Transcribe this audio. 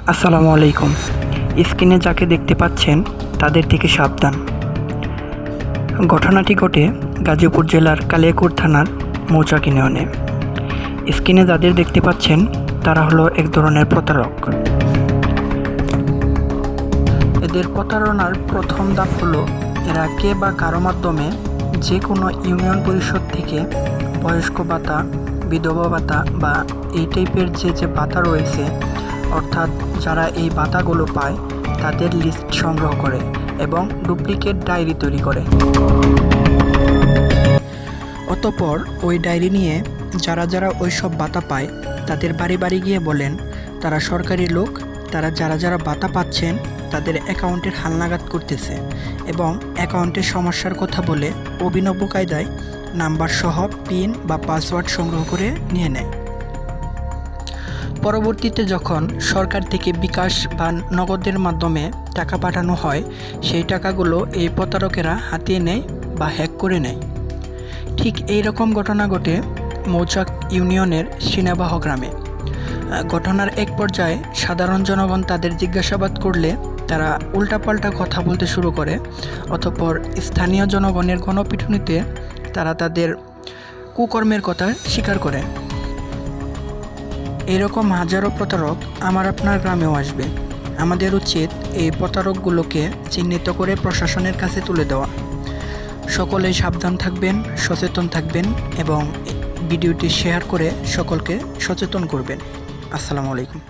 আসসালামু আলাইকুম। স্ক্রিনে যাকে দেখতে পাচ্ছেন তাদের থেকে সাবধান। ঘটনাটি ঘটে গাজীপুর জেলার কালিয়াকৈর থানার মৌচাক ইউনিয়নে। স্ক্রিনে যাদের দেখতে পাচ্ছেন তারা হলো এক ধরনের প্রতারক। এদের প্রতারণার প্রথম ধাপ হলো এরা কে বা কারো মাধ্যমে যে কোনো ইউনিয়ন পরিষদ থেকে বয়স্ক ভাতা, বিধবা ভাতা বা এই টাইপের যে ভাতা রয়েছে, অর্থাৎ যারা এই ভাতাগুলো পায় তাদের লিস্ট সংগ্রহ করে এবং ডুপ্লিকেট ডায়েরি তৈরি করে। অতঃপর ওই ডায়েরি নিয়ে যারা যারা ওই সব ভাতা পায় তাদের বাড়ি বাড়ি গিয়ে বলেন তারা সরকারি লোক, তারা যারা যারা ভাতা পাচ্ছেন তাদের অ্যাকাউন্টের হালনাগাদ করতেছে এবং অ্যাকাউন্টের সমস্যার কথা বলে অভিনব কায়দায় নাম্বার সহ পিন বা পাসওয়ার্ড সংগ্রহ করে নিয়ে নেয়। পরবর্তীতে যখন সরকার থেকে বিকাশ বা নগদের মাধ্যমে টাকা পাঠানো হয়, সেই টাকাগুলো এই প্রতারকেরা হাতিয়ে নেয় বা হ্যাক করে নেয়। ঠিক এই রকম ঘটনা ঘটে মৌচাক ইউনিয়নের সিনাবাহ গ্রামে। ঘটনার এক পর্যায়ে সাধারণ জনগণ তাদের জিজ্ঞাসাবাদ করলে তারা উল্টাপাল্টা কথা বলতে শুরু করে। অতঃপর স্থানীয় জনগণের গণপিটুনিতে তারা তাদের কুকর্মের কথা স্বীকার করে। এরকম হাজারো প্রতারক আমার আপনার গ্রামেও আসবে। আমাদের উচিত এই প্রতারকগুলোকে চিহ্নিত করে প্রশাসনের কাছে তুলে দেওয়া। সকলেই সাবধান থাকবেন, সচেতন থাকবেন এবং ভিডিওটি শেয়ার করে সকলকে সচেতন করবেন। আসসালামু আলাইকুম।